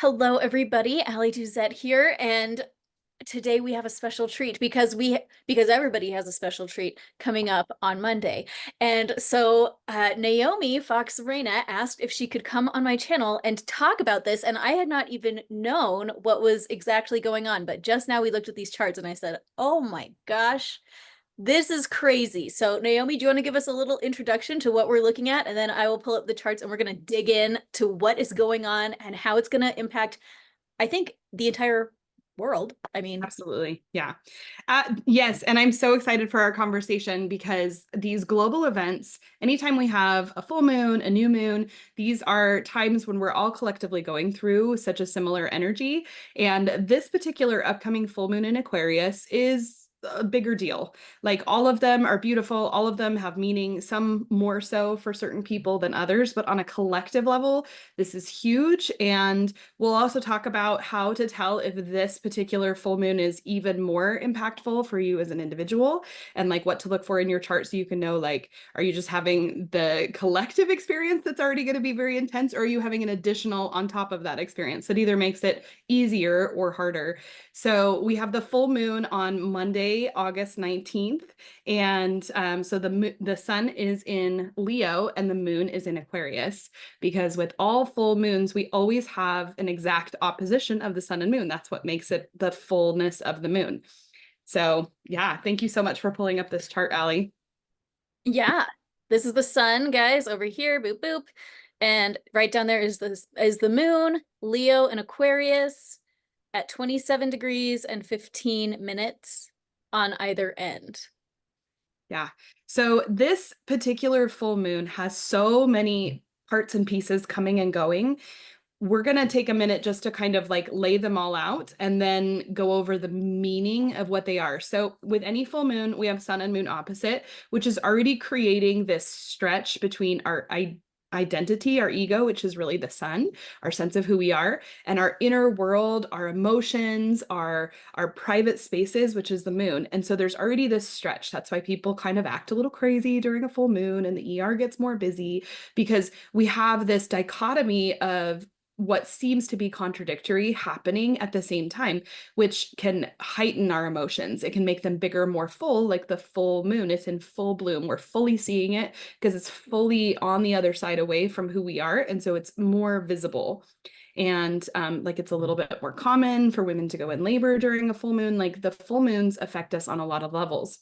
Hello, everybody. Ali Duzette here, and today we have a special treat because everybody has a special treat coming up on Monday. And so Naomi Fox Reyna asked if she could come on my channel and talk about this, and I had not even known what was exactly going on. But just now we looked at these charts, and I said, "Oh my gosh." This is crazy. So, Naomi, do you want to give us a little introduction to what we're looking at? And then I will pull up the charts and we're going to dig in to what is going on and how it's going to impact, I think, the entire world. I mean, Absolutely. Yeah. Yes. And I'm so excited for our conversation because these global events, anytime we have a full moon, a new moon, these are times when we're all collectively going through such a similar energy. And this particular upcoming full moon in Aquarius is a bigger deal. Like all of them are beautiful, all of them have meaning, some more so for certain people than others, but on a collective level, this is huge. And we'll also talk about how to tell if this particular full moon is even more impactful for you as an individual and like what to look for in your chart so you can know like, are you just having the collective experience that's already going to be very intense, or are you having an additional on top of that experience that either makes it easier or harder? So we have the full moon on Monday, August 19th. And so the sun is in Leo and the moon is in Aquarius, because with all full moons, we always have an exact opposition of the sun and moon. That's what makes it the fullness of the moon. So yeah, thank you so much for pulling up this chart, Ali. yeah, this is the sun, guys, over here, boop, boop. And right down there is the moon, Leo and Aquarius at 27 degrees and 15 minutes on either end. Yeah. So this particular full moon has so many parts and pieces coming and going. We're going to take a minute just to kind of like lay them all out and then go over the meaning of what they are. So with any full moon, we have sun and moon opposite, which is already creating this stretch between our identity, our ego, which is really the sun, our sense of who we are, and our inner world, our emotions, our private spaces, which is the moon. And so there's already this stretch. That's why people kind of act a little crazy during a full moon and the ER gets more busy, because we have this dichotomy of what seems to be contradictory happening at the same time, which can heighten our emotions. It can make them bigger, more full, like the full moon. It's in full bloom. We're fully seeing it because it's fully on the other side away from who we are. And so it's more visible. And like it's a little bit more common for women to go in labor during a full moon. Like the full moons affect us on a lot of levels.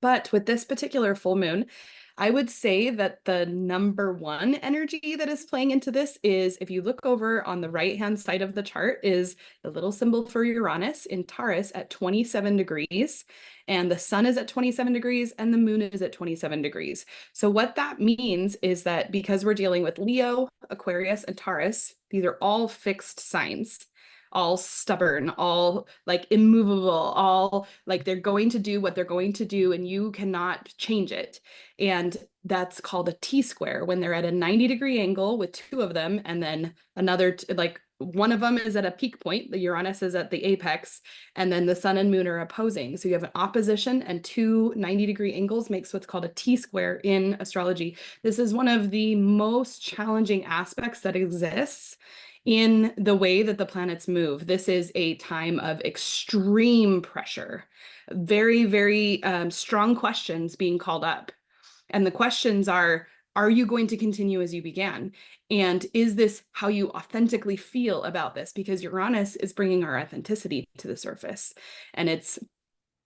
But with this particular full moon, I would say that the number one energy that is playing into this is, if you look over on the right-hand side of the chart, is the little symbol for Uranus in Taurus at 27 degrees. And the sun is at 27 degrees and the moon is at 27 degrees. So what that means is that because we're dealing with Leo, Aquarius, and Taurus, these are all fixed signs, all stubborn, all like immovable, all like they're going to do what they're going to do and you cannot change it. And that's called a T-square when they're at a 90-degree angle with two of them, and then another like one of them is at a peak point, the Uranus is at the apex, and then the sun and moon are opposing. So you have an opposition and two 90-degree angles makes what's called a T-square in astrology. This is one of the most challenging aspects that exists in the way that the planets move. This is a time of extreme pressure, very, very strong questions being called up. And the questions are you going to continue as you began? And is this how you authentically feel about this? Because Uranus is bringing our authenticity to the surface. And it's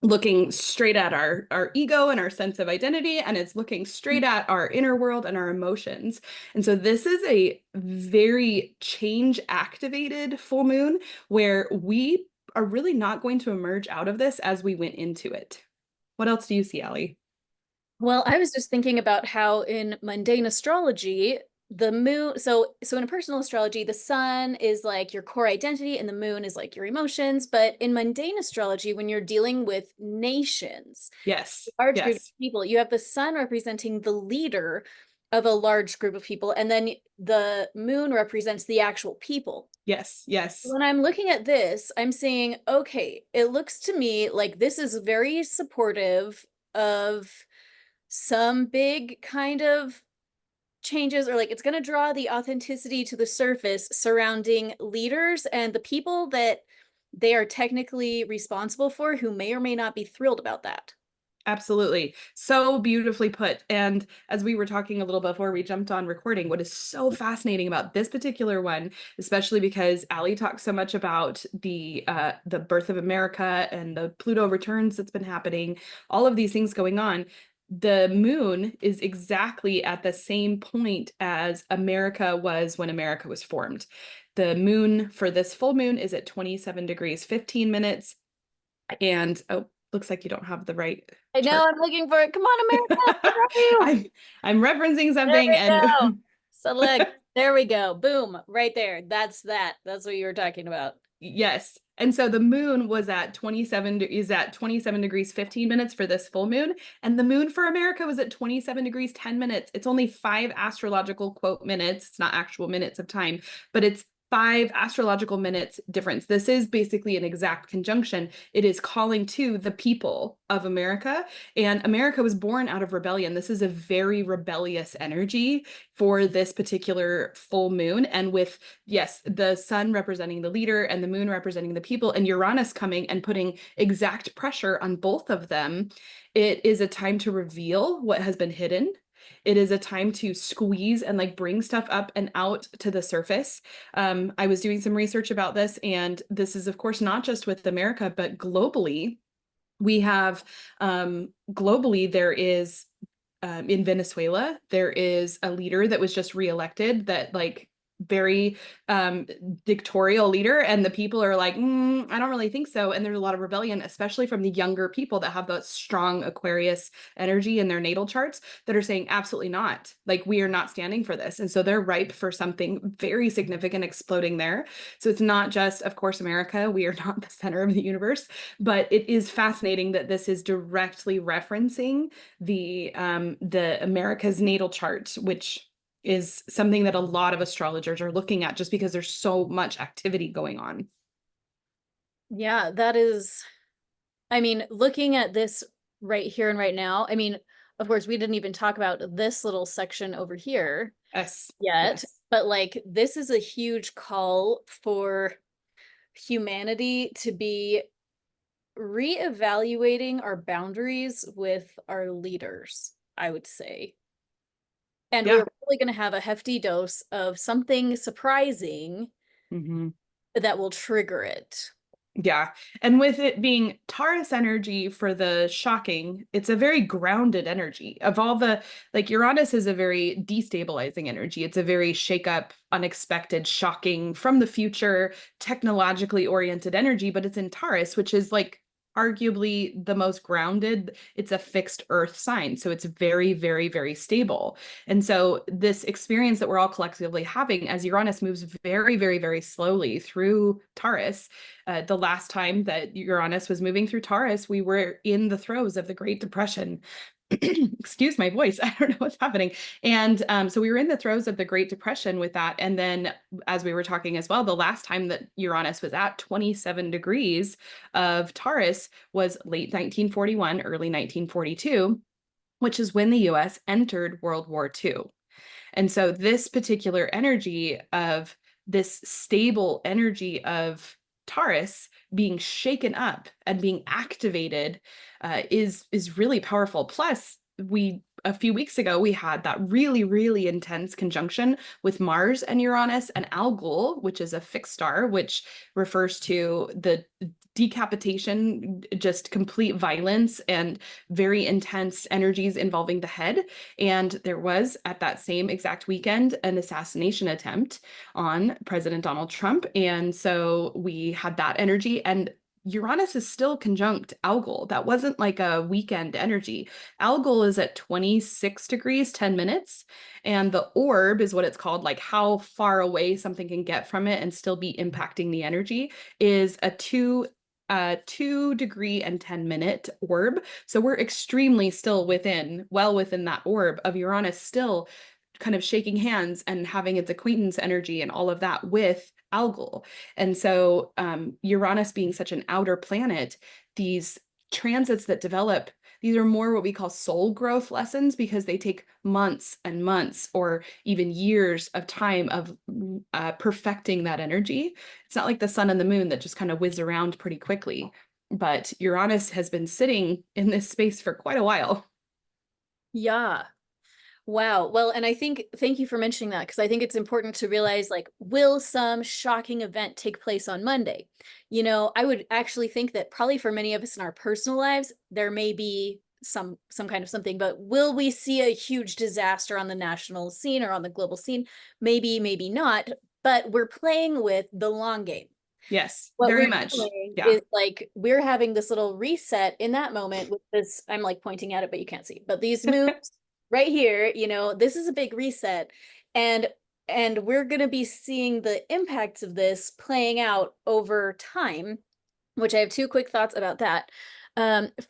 looking straight at our ego and our sense of identity, and it's looking straight at our inner world and our emotions. And so this is a very change activated full moon where we are really not going to emerge out of this as we went into it. What else do you see, Ali? Well, I was just thinking about how in mundane astrology, the moon, so in a personal astrology, the sun is like your core identity and the moon is like your emotions. But in mundane astrology, when you're dealing with nations, Yes, large group of yes, people, you have the sun representing the leader of a large group of people, and then the moon represents the actual people. yes, yes. When I'm looking at this, I'm seeing, okay, it looks to me like this is very supportive of some big kind of changes, or like it's going to draw the authenticity to the surface surrounding leaders and the people that they are technically responsible for, who may or may not be thrilled about that. Absolutely. So beautifully put. And as we were talking a little before we jumped on recording, what is so fascinating about this particular one, especially because Allie talks so much about the birth of America and the Pluto returns that's been happening, all of these things going on. The moon is exactly at the same point as America was when America was formed. The moon for this full moon is at 27 degrees 15 minutes. And oh, looks like you don't have the right I know, chart. I'm looking for it. Come on, America, where are you? I'm I'm referencing There something we go. and Select. There we go. Boom. Right there. That's that. That's what you were talking about. yes. And so the moon was at 27 is at 27 degrees 15 minutes for this full moon, and the moon for America was at 27 degrees 10 minutes. It's only 5 astrological quote minutes. It's not actual minutes of time, but it's 5 astrological minutes difference. This is basically an exact conjunction. It is calling to the people of America, and America was born out of rebellion. This is a very rebellious energy for this particular full moon. And with, yes, the sun representing the leader and the moon representing the people, and Uranus coming and putting exact pressure on both of them, it is a time to reveal what has been hidden. It is a time to squeeze and like bring stuff up and out to the surface. I was doing some research about this, and this is, of course, not just with America, but globally. We have globally, there is in Venezuela, there is a leader that was just reelected that like very dictatorial leader, and the people are like, I don't really think so. And there's a lot of rebellion, especially from the younger people that have that strong Aquarius energy in their natal charts, that are saying absolutely not, like we are not standing for this. And so they're ripe for something very significant exploding there. So it's not just, of course, America, we are not the center of the universe, but it is fascinating that this is directly referencing the America's natal chart, which is something that a lot of astrologers are looking at just because there's so much activity going on. Yeah, that is, I mean, looking at this right here and right now, I mean, of course, we didn't even talk about this little section over here Yes, yet, yes. but like this is a huge call for humanity to be reevaluating our boundaries with our leaders, I would say. And we're Yeah. really going to have a hefty dose of something surprising Mhm. that will trigger it. Yeah. And with it being Taurus energy for the shocking, it's a very grounded energy. Of all the, like Uranus is a very destabilizing energy. It's a very shake up, unexpected, shocking, from the future, technologically oriented energy, but it's in Taurus, which is like arguably the most grounded. It's a fixed earth sign. So it's very, very, very stable. And so this experience that we're all collectively having as Uranus moves very, very, very slowly through Taurus, the last time that Uranus was moving through Taurus, we were in the throes of the Great Depression. Excuse my voice. I don't know what's happening. And so we were in the throes of the Great Depression with that. And then, as we were talking as well, the last time that Uranus was at 27 degrees of Taurus was late 1941, early 1942, which is when the US entered World War II. And so this particular energy of this stable energy of Taurus being shaken up and being activated is really powerful. Plus, we a few weeks ago we had that really, really intense conjunction with Mars and Uranus and Algol, which is a fixed star, which refers to the decapitation, just complete violence and very intense energies involving the head. And there was, at that same exact weekend, an assassination attempt on President Donald Trump. And so we had that energy. And Uranus is still conjunct Algol. That wasn't like a weekend energy. Algol is at 26 degrees, 10 minutes. And the orb is what it's called, like how far away something can get from it and still be impacting the energy, is a 2 degree and 10-minute orb. So we're extremely still well within that orb of Uranus, still kind of shaking hands and having its acquaintance energy and all of that with Algol. And so Uranus being such an outer planet, these transits that develop These are more what we call soul growth lessons because they take months and months or even years of time of perfecting that energy. It's not like the sun and the moon that just kind of whiz around pretty quickly. But Uranus has been sitting in this space for quite a while. Yeah. Wow. Well, and I think, thank you for mentioning that, because I think it's important to realize, like, will some shocking event take place on Monday? I would actually think that probably for many of us in our personal lives, there may be some kind of something, but will we see a huge disaster on the national scene or on the global scene? Maybe, maybe not, but we're playing with the long game. Yes, What very we're much. doing Yeah. is, like, we're having this little reset in that moment with this. I'm like pointing at it, but you can't see. But these moons right here, this is a big reset. And we're going to be seeing the impacts of this playing out over time, which I have two quick thoughts about that.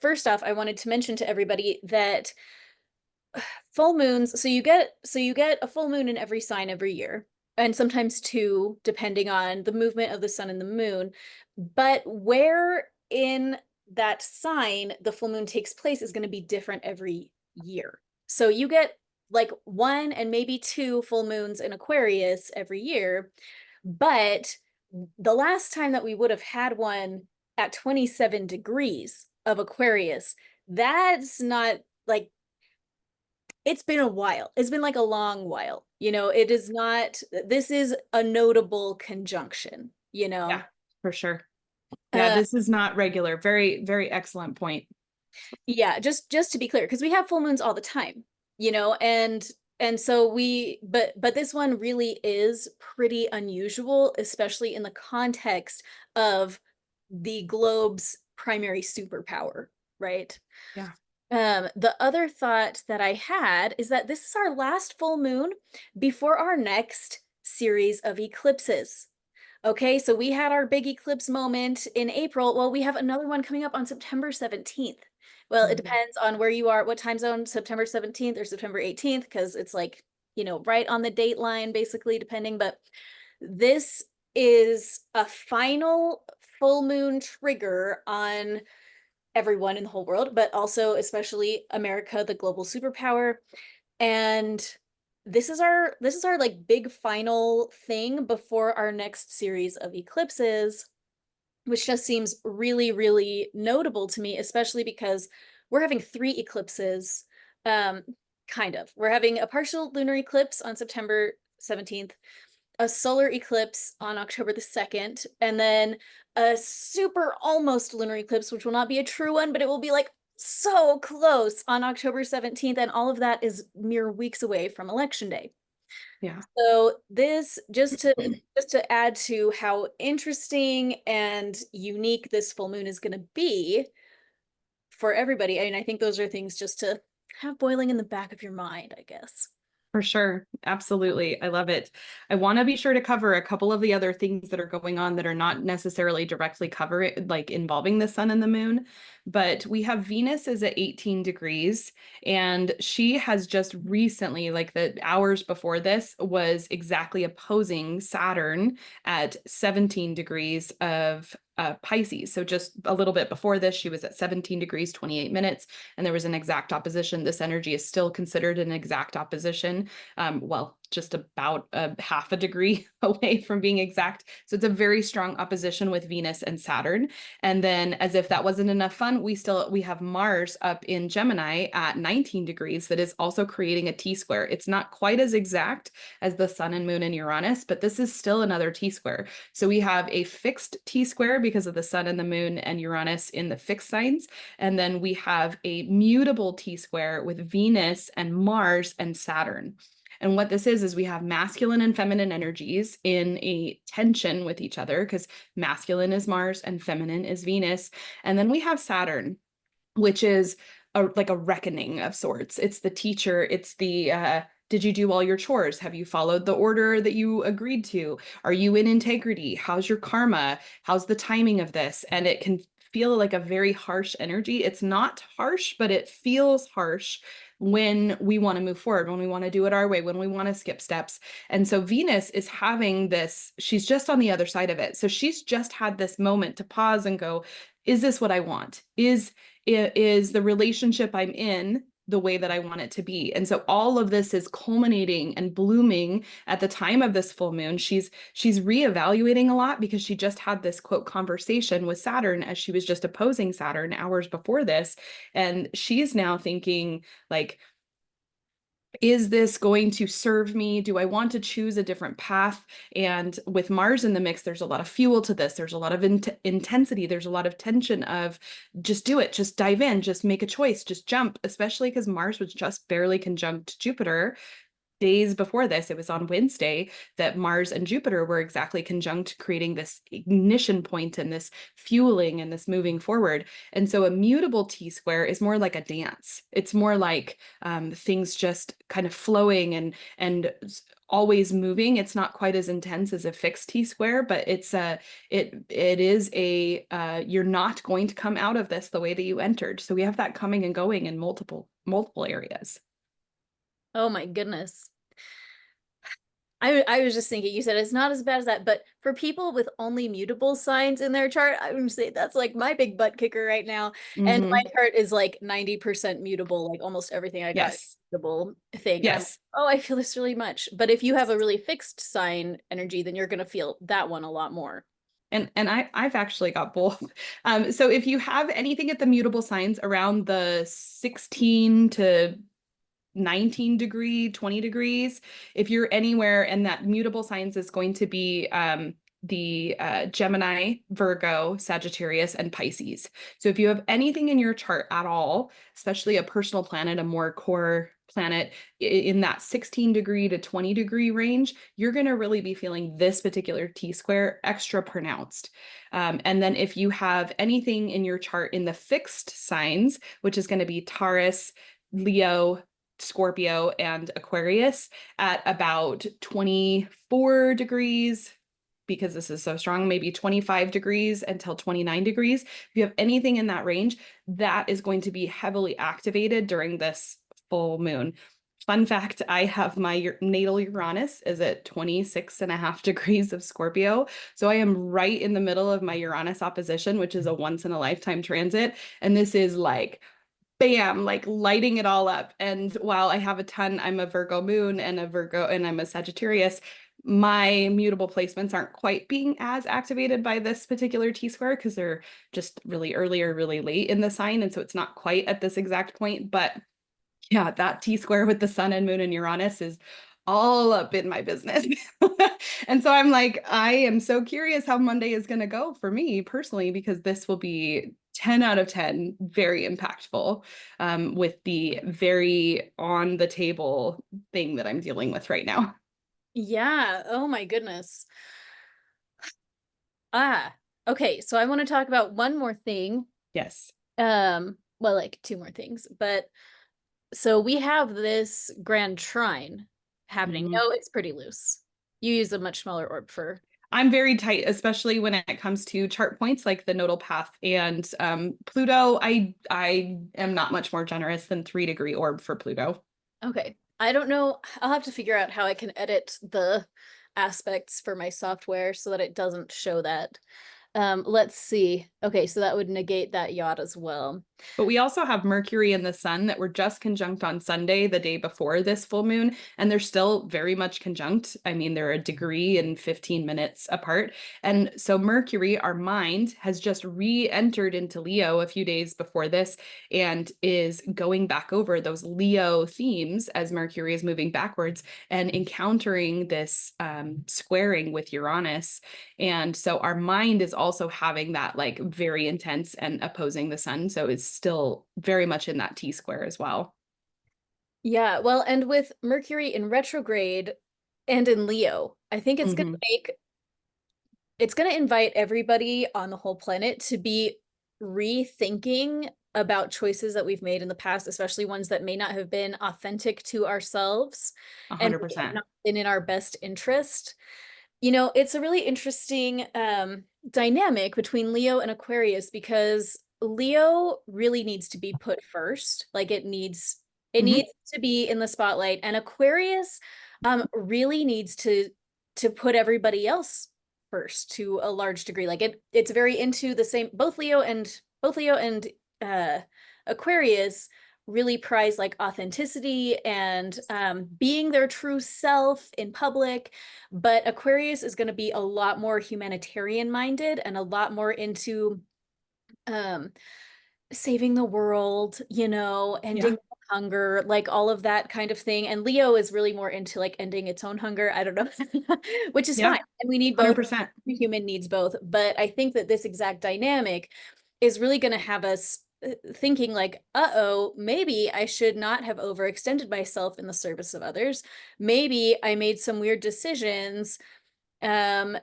First off, I wanted to mention to everybody that full moons, so you get a full moon in every sign every year, and sometimes two depending on the movement of the sun and the moon, but where in that sign the full moon takes place is going to be different every year. So you get like one and maybe two full moons in Aquarius every year, but the last time that we would have had one at 27 degrees of Aquarius, that's not like, it's been a while. It's been like a long while. It is not, this is a notable conjunction, you Yeah, know? for sure. Yeah, Uh, this is not regular. Very, very excellent point. yeah, just to be clear, because we have full moons all the time, and so but this one really is pretty unusual, especially in the context of the globe's primary superpower, right? Yeah. The other thought that I had is that this is our last full moon before our next series of eclipses. Okay, so we had our big eclipse moment in April. Well, we have another one coming up on September 17th. Well, it Mhm. depends on where you are, what time zone, September 17th or September 18th, because it's like, right on the date line, basically, depending. But this is a final full moon trigger on everyone in the whole world, but also especially America, the global superpower. And this is our like big final thing before our next series of eclipses, which just seems really, really notable to me, especially because we're having three eclipses. Um, kind of. We're having a partial lunar eclipse on September 17th, a solar eclipse on October the 2nd, and then a super almost lunar eclipse, which will not be a true one, but it will be like so close on October 17th. And all of that is mere weeks away from Election Day. Yeah, So this just to add to how interesting and unique this full moon is going to be for everybody. I mean, I think those are things just to have boiling in the back of your mind, I guess. for sure. Absolutely. I love it. I want to be sure to cover a couple of the other things that are going on that are not necessarily directly like involving the sun and the moon. But we have Venus is at 18 degrees, and she has just recently, like the hours before this, was exactly opposing Saturn at 17 degrees of Pisces. So just a little bit before this, she was at 17 degrees, 28 minutes, and there was an exact opposition. This energy is still considered an exact opposition. Well, just about a half a degree away from being exact. So it's a very strong opposition with Venus and Saturn. And then, as if that wasn't enough fun, we have Mars up in Gemini at 19 degrees that is also creating a T-square. It's not quite as exact as the sun and moon and Uranus, but this is still another T-square. So we have a fixed T-square because of the sun and the moon and Uranus in the fixed signs. And then we have a mutable T-square with Venus and Mars and Saturn. And what this is we have masculine and feminine energies in a tension with each other because masculine is Mars and feminine is Venus. And then we have Saturn, which is like a reckoning of sorts. It's the teacher, it's the did you do all your chores? Have you followed the order that you agreed to? Are you in integrity? How's your karma? How's the timing of this? And it can feel like a very harsh energy. It's not harsh, but it feels harsh when we want to move forward, when we want to do it our way, when we want to skip steps. And so Venus is having this, she's just on the other side of it. So she's just had this moment to pause and go, is this what I want? Is the relationship I'm in the way that I want it to be? And so all of this is culminating and blooming at the time of this full moon. She's reevaluating a lot because she just had this quote conversation with Saturn as she was just opposing Saturn hours before this. And she's now thinking like, is this going to serve me? Do I want to choose a different path? And with Mars in the mix, there's a lot of fuel to this. There's a lot of intensity. There's a lot of tension of just do it, just dive in, just make a choice, just jump, especially because Mars was just barely conjunct Jupiter days before this. It was on Wednesday that Mars and Jupiter were exactly conjunct, creating this ignition point and this fueling and this moving forward. And so a mutable T square is more like a dance. It's more like things just kind of flowing and always moving. It's not quite as intense as a fixed T square, but it is a you're not going to come out of this the way that you entered. So we have that coming and going in multiple areas. Oh my goodness. I was just thinking, you said it's not as bad as that, but for people with only mutable signs in their chart, I would say that's like my big butt kicker right now. And my Mm-hmm. chart is like 90% mutable, like almost everything I got is Yes. mutable thing. And I'm like, Yes. oh, I feel this really much. But if you have a really fixed sign energy, then you're gonna feel that one a lot more. And I've actually got both. So if you have anything at the mutable signs around the 16 to 19 degree, 20 degrees, if you're anywhere, and that mutable signs is going to be the Gemini, Virgo, Sagittarius, and Pisces. So if you have anything in your chart at all, especially a personal planet, a more core planet in that 16 degree to 20 degree range, you're going to really be feeling this particular T square extra pronounced. And then if you have anything in your chart in the fixed signs, which is going to be Taurus, Leo, Scorpio, and Aquarius at about 24 degrees, because this is so strong, maybe 25 degrees until 29 degrees. If you have anything in that range, that is going to be heavily activated during this full moon. Fun fact, I have my natal Uranus is at 26.5 degrees of Scorpio. So I am right in the middle of my Uranus opposition, which is a once in a lifetime transit. And this is like bam, like lighting it all up. And while I have I'm a Virgo moon and I'm a Sagittarius, my mutable placements aren't quite being as activated by this particular T square because they're just really early or really late in the sign. And so it's not quite at this exact point. But yeah, that T square with the sun and moon and Uranus is all up in my business. And so I'm like, I am so curious how Monday is going to go for me personally, because this will be 10 out of 10, very impactful with the very on the table thing that I'm dealing with right now. Yeah. Oh my goodness. Ah, okay. So I want to talk about one more thing. Yes. Well, like two more things, but so we have this grand trine happening. Mhm. No, it's pretty loose. You use a much smaller orb for. I'm very tight, especially when it comes to chart points like the nodal path and Pluto. I am not much more generous than 3 degree orb for Pluto. Okay. I don't know. I'll have to figure out how I can edit the aspects for my software so that it doesn't show that. Let's see. Okay, so that would negate that yacht as well. But we also have Mercury and the Sun that were just conjunct on Sunday, the day before this full moon, and they're still very much conjunct. I mean, they're a degree and 15 minutes apart. And so Mercury, our mind, has just re-entered into Leo a few days before this and is going back over those Leo themes as Mercury is moving backwards and encountering this squaring with Uranus. And so our mind is also having that like very intense and opposing the sun. So it's still very much in that T square as well. Yeah, well, and with Mercury in retrograde and in Leo, I think Mhm. it's going to invite everybody on the whole planet to be rethinking about choices that we've made in the past, especially ones that may not have been authentic to ourselves and may have 100%. not been in our best interest. You know, it's a really interesting dynamic between Leo and Aquarius because Leo really needs to be put first. Like it Mhm. needs to be in the spotlight, and Aquarius really needs to put everybody else first to a large degree. Like it's very into the same, both Leo and both Leo and uh Aquarius really prize like authenticity and being their true self in public. But Aquarius is going to be a lot more humanitarian minded and a lot more into um saving the world, Yeah. ending hunger, like all of that kind of thing. And Leo is really more into like ending its own hunger. I don't know, which is Yeah. fine. And we need both. 100%. The human needs both. But I think that this exact dynamic is really going to have us thinking like, uh-oh, maybe I should not have overextended myself in the service of others. Maybe I made some weird decisions um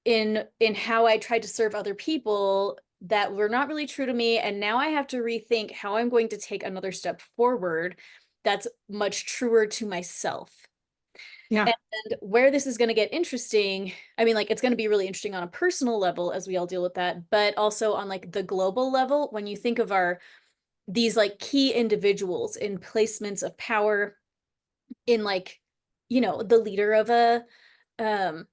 in how I tried to serve other people that were not really true to me. And now I have to rethink how I'm going to take another step forward that's much truer to myself. Yeah. And where this is going to get interesting, I mean, like, it's going to be really interesting on a personal level as we all deal with that, but also on like the global level, when you think of these like key individuals in placements of power in like, the leader of um,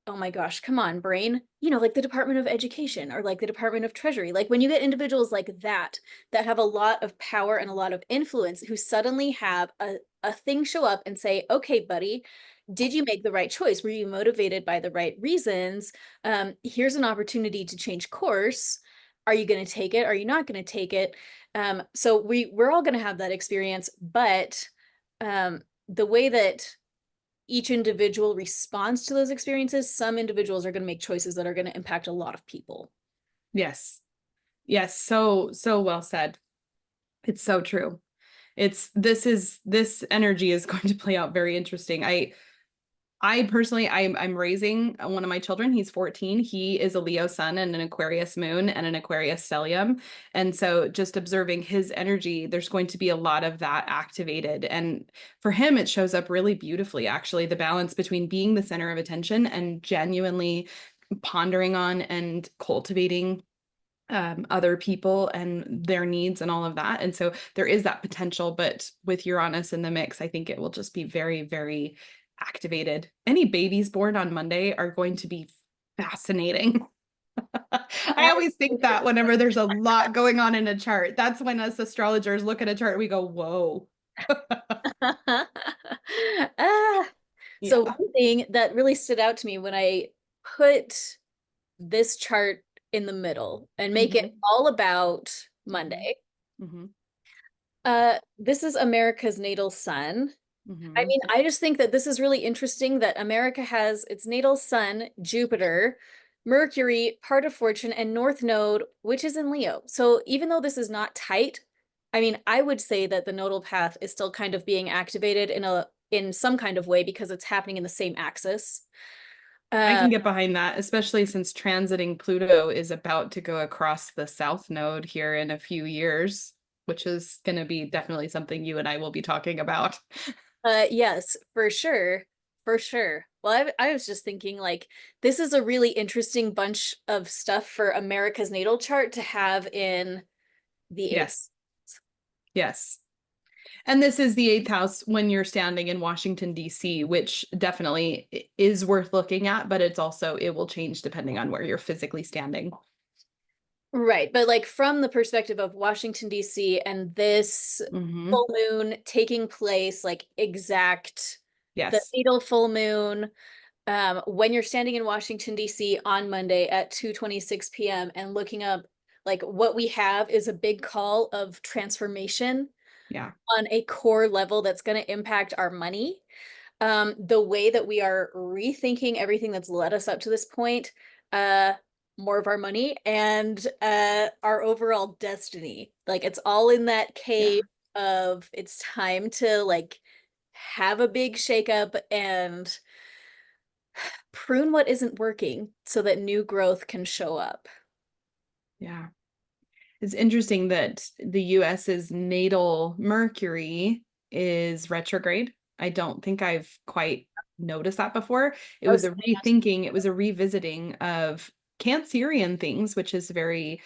oh my gosh, come on, brain. Like the Department of Education or like the Department of Treasury. Like when you get individuals like that have a lot of power and a lot of influence who suddenly have a thing show up and say, okay, buddy, did you make the right choice? Were you motivated by the right reasons? Here's an opportunity to change course. Are you going to take it? Are you not going to take it? So we're all going to have that experience, but the way that each individual responds to those experiences, some individuals are going to make choices that are going to impact a lot of people. Yes. Yes. So well said. It's so true. This energy is going to play out very interesting. I personally, I'm raising one of my children. He's 14. He is a Leo sun and an Aquarius moon and an Aquarius stellium. And so just observing his energy, there's going to be a lot of that activated. And for him, it shows up really beautifully, actually, the balance between being the center of attention and genuinely pondering on and cultivating other people and their needs and all of that. And so there is that potential, but with Uranus in the mix, I think it will just be very, very activated. Any babies born on Monday are going to be fascinating. I always think that whenever there's a lot going on in a chart, that's when us astrologers look at a chart and we go, whoa. ah, so Yeah. one thing that really stood out to me when I put this chart in the middle and make it Hmm. all about Hmm. Monday. Hmm. This is America's natal sun. I Hmm. mean, I just think that this is really interesting that America has its natal sun, Jupiter, Mercury, part of fortune, and North Node, which is in Leo. So even though this is not tight, I mean, I would say that the nodal path is still kind of being activated in some kind of way because it's happening in the same axis. I Uh, can get behind that, especially since transiting Pluto is about to go across the South Node here in a few years, which is going to be definitely something you and I will be talking about. yes, for sure. For sure. Well, I was just thinking like this is a really interesting bunch of stuff for America's natal chart to have in the eighth. Yes, yes. And this is the eighth house when you're standing in Washington, D.C., which definitely is worth looking at, but it's also, it will change depending on where you're physically standing. Right. But like from the perspective of Washington, D.C. and this Hmm. full moon taking place, like exact the Yes. natal full moon, when you're standing in Washington, D.C. on Monday at 2:26 p.m. and looking up, like what we have is a big call of transformation Yeah. on a core level that's going to impact our money. The way that we are rethinking everything that's led us up to this point, uh, more of our money and our overall destiny. Like it's all in that Yeah. cave of it's time to like have a big shakeup and prune what isn't working so that new growth can show up. Yeah. It's interesting that the US's natal Mercury is retrograde. I don't think I've quite noticed that before. It I was was a rethinking, it was a revisiting of Cancerian things, which is very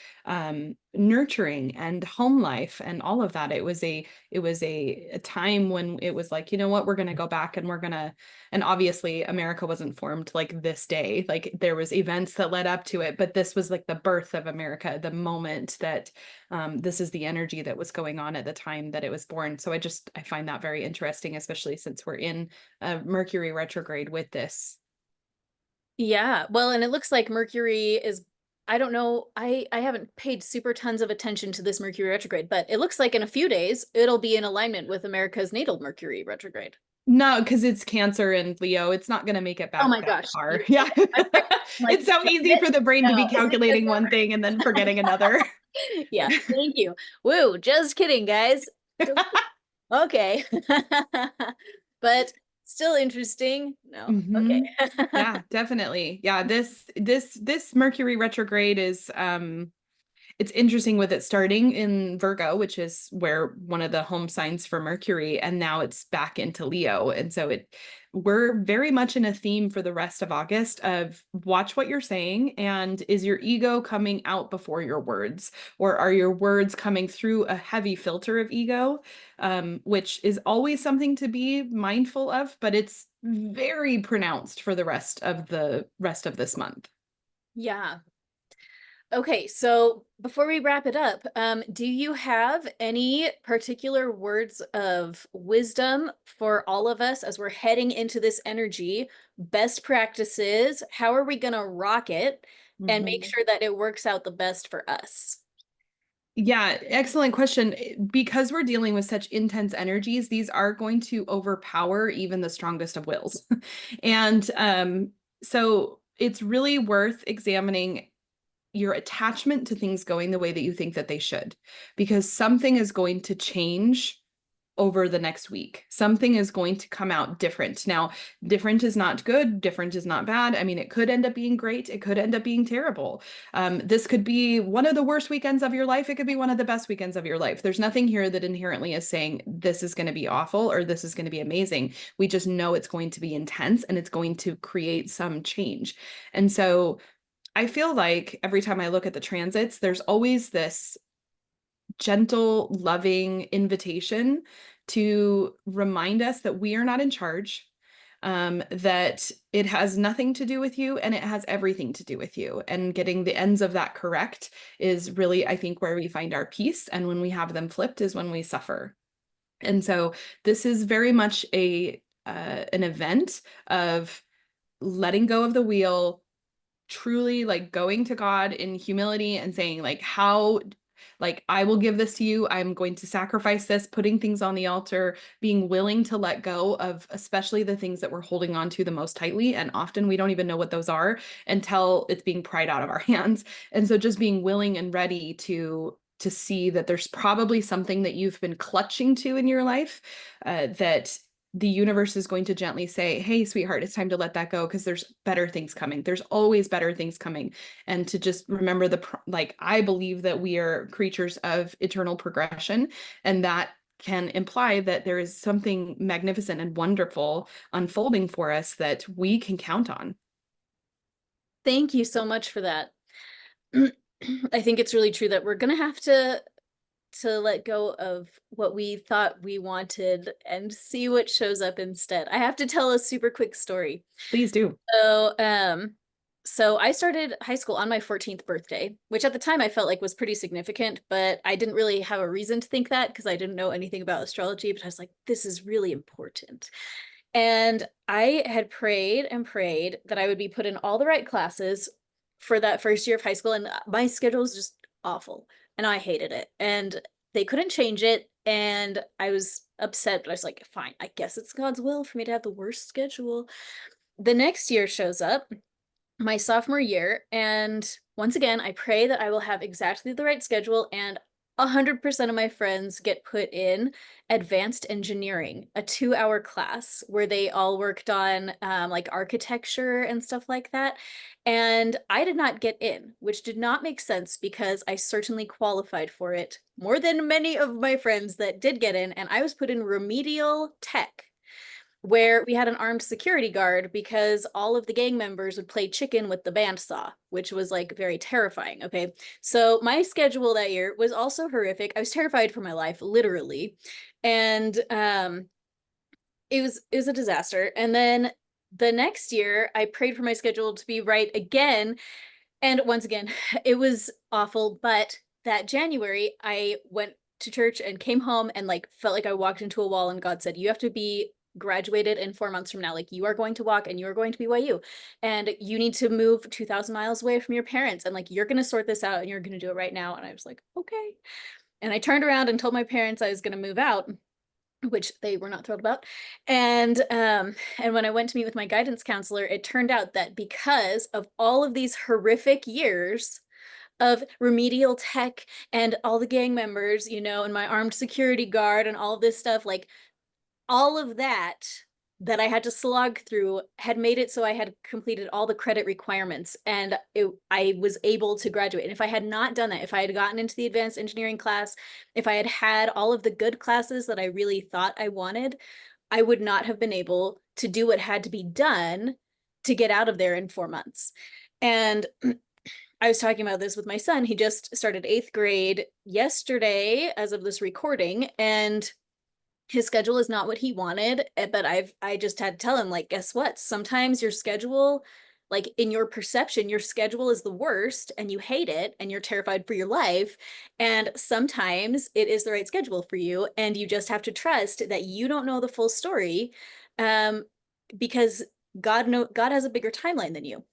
nurturing and home life and all of that. It was a time when it was like, you know what, we're going to go back and we're going to, and obviously America wasn't formed like this day. Like there was events that led up to it, but this was like the birth of America, the moment that this is the energy that was going on at the time that it was born. So I find that very interesting, especially since we're in Mercury retrograde with this. Yeah. Well, and it looks like Mercury is, I don't know, I haven't paid super tons of attention to this Mercury retrograde, but it looks like in a few days it'll be in alignment with America's natal Mercury retrograde. No, because it's Cancer and Leo. It's not going to make it Oh back my that gosh, far. you're Yeah. right. I'm like, It's so easy this? for the brain to be No, is it calculating one December? thing and then forgetting another. Yeah, thank you. Woo, just kidding, guys. Just okay. But still interesting. No. Okay. Hmm. Yeah, definitely. Yeah, this Mercury retrograde is it's interesting with it starting in Virgo, which is where one of the home signs for Mercury, and now it's back into Leo. And so we're very much in a theme for the rest of August of watch what you're saying, and is your ego coming out before your words, or are your words coming through a heavy filter of ego, which is always something to be mindful of, but it's very pronounced for the rest of this month. Yeah. Okay, so before we wrap it up, do you have any particular words of wisdom for all of us as we're heading into this energy? Best practices, how are we gonna rock it and make Mhm. sure that it works out the best for us? Yeah, excellent question. Because we're dealing with such intense energies, these are going to overpower even the strongest of wills. And so it's really worth examining your attachment to things going the way that you think that they should, because something is going to change over the next week. Something is going to come out different. Now, different is not good, different is not bad. I mean, it could end up being great, it could end up being terrible. This could be one of the worst weekends of your life, it could be one of the best weekends of your life. There's nothing here that inherently is saying this is going to be awful or this is going to be amazing. We just know it's going to be intense and it's going to create some change. And so I feel like every time I look at the transits, there's always this gentle, loving invitation to remind us that we are not in charge, that it has nothing to do with you and it has everything to do with you. And getting the ends of that correct is really, I think, where we find our peace. And when we have them flipped is when we suffer. And so this is very much an event of letting go of the wheel, truly like going to God in humility and saying like how, like, I will give this to you, I'm going to sacrifice this, putting things on the altar, being willing to let go of especially the things that we're holding on to the most tightly, and often we don't even know what those are until it's being pried out of our hands. And so just being willing and ready to see that there's probably something that you've been clutching to in your life, that the universe is going to gently say, hey, sweetheart, it's time to let that go because there's better things coming. There's always better things coming. And to just remember like, I believe that we are creatures of eternal progression, and that can imply that there is something magnificent and wonderful unfolding for us that we can count on. Thank you so much for that. I think it's really true that we're gonna have to let go of what we thought we wanted and see what shows up instead. I have to tell a super quick story. Please do. So, so I started high school on my 14th birthday, which at the time I felt like was pretty significant, but I didn't really have a reason to think that because I didn't know anything about astrology, but I was like, this is really important. And I had prayed and prayed that I would be put in all the right classes for that first year of high school. And my schedule was just awful. And I hated it. And they couldn't change it. And I was upset, but I was like, fine, I guess it's God's will for me to have the worst schedule. The next year shows up, my sophomore year, and once again, I pray that I will have exactly the right schedule, and 100% of my friends get put in advanced engineering, a 2-hour class where they all worked on like architecture and stuff like that. And I did not get in, which did not make sense because I certainly qualified for it more than many of my friends that did get in, and I was put in remedial tech. where we had an armed security guard because all of the gang members would play chicken with the bandsaw, which was like very terrifying. Okay. So my schedule that year was also horrific. I was terrified for my life, literally. And it was a disaster. And then the next year I prayed for my schedule to be right again. And once again, it was awful. But that January, I went to church and came home and like felt like I walked into a wall and God said, you have to be graduated in 4 months from now. Like you are going to walk and you are going to BYU and you need to move 2,000 miles away from your parents. And like, you're going to sort this out and you're going to do it right now. And I was like, okay. And I turned around and told my parents I was going to move out, which they were not thrilled about. And when I went to meet with my guidance counselor, it turned out that because of all of these horrific years of remedial tech and all the gang members, and my armed security guard and all of this stuff, like all of that I had to slog through had made it so I had completed all the credit requirements and I was able to graduate. And if I had not done that, if I had gotten into the advanced engineering class, if I had had all of the good classes that I really thought I wanted, I would not have been able to do what had to be done to get out of there in 4 months. And I was talking about this with my son. He just started 8th grade yesterday as of this recording, and his schedule is not what he wanted, but I just had to tell him, like, guess what, sometimes your schedule, like in your perception, your schedule is the worst and you hate it and you're terrified for your life, and sometimes it is the right schedule for you and you just have to trust that you don't know the full story, um because God has a bigger timeline than you.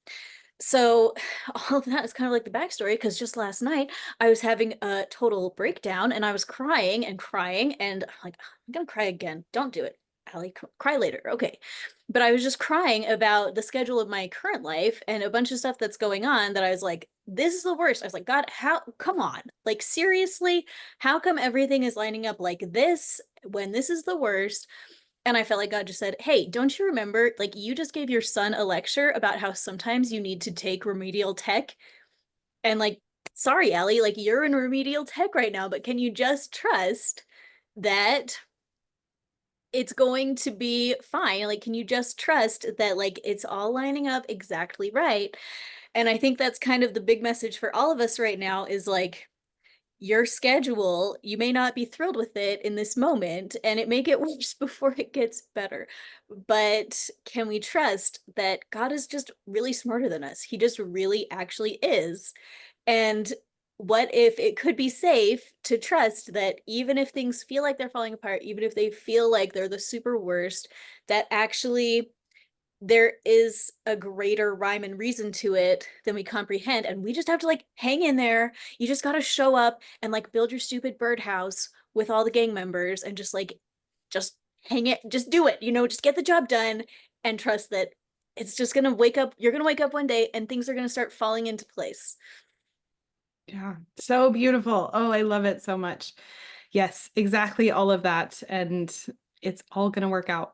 So all of that is kind of like the backstory, because just last night I was having a total breakdown and I was crying and crying and I'm like, I'm gonna cry again. Don't do it, Allie. Cry later. Okay. But I was just crying about the schedule of my current life and a bunch of stuff that's going on that I was like, this is the worst. I was like, God, how, come on. Like, seriously, how come everything is lining up like this when this is the worst? And I felt like God just said, hey, don't you remember? Like, you just gave your son a lecture about how sometimes you need to take remedial tech. And, like, sorry, Allie, like, you're in remedial tech right now, but can you just trust that it's going to be fine? Like, can you just trust that, like, it's all lining up exactly right? And I think that's kind of the big message for all of us right now is like, your schedule, you may not be thrilled with it in this moment, and it may get worse before it gets better. But can we trust that God is just really smarter than us? He just really actually is. And what if it could be safe to trust that even if things feel like they're falling apart, even if they feel like they're the super worst, that actually there is a greater rhyme and reason to it than we comprehend, and we just have to like hang in there. You just got to show up and like build your stupid birdhouse with all the gang members and just hang it, just do it, just get the job done and trust that it's just going to wake up, you're going to wake up one day and things are going to start falling into place. Yeah, so beautiful. Oh, I love it so much. Yes, exactly all of that. And it's all going to work out.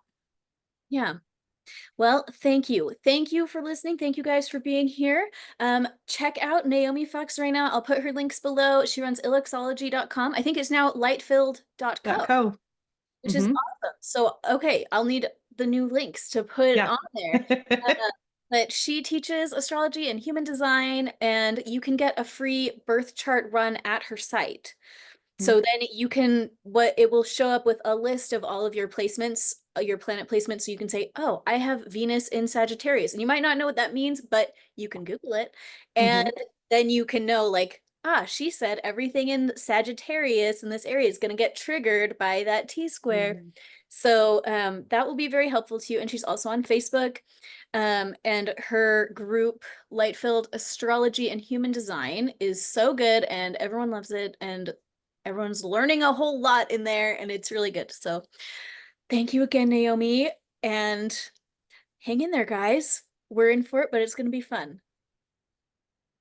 Yeah. Well, thank you. Thank you for listening. Thank you guys for being here. Check out Naomi Fox right now. I'll put her links below. She runs illuxology.com. I think it's now lightfilled.co, .co. which is Mm-hmm. awesome. So, okay, I'll need the new links to put Yeah. on there. But she teaches astrology and human design, and you can get a free birth chart run at her site. So then you can, what it will show up with a list of all of your placements, your planet placements. So you can say, oh, I have Venus in Sagittarius. And you might not know what that means, but you can Google it. And Mm-hmm. then you can know, like, she said everything in Sagittarius in this area is going to get triggered by that T square. Mm-hmm. So that will be very helpful to you. And she's also on Facebook. And her group, Lightfield Astrology and Human Design, is so good and everyone loves it. And everyone's learning a whole lot in there and it's really good. So thank you again, Naomi. And hang in there, guys. We're in for it, but it's going to be fun.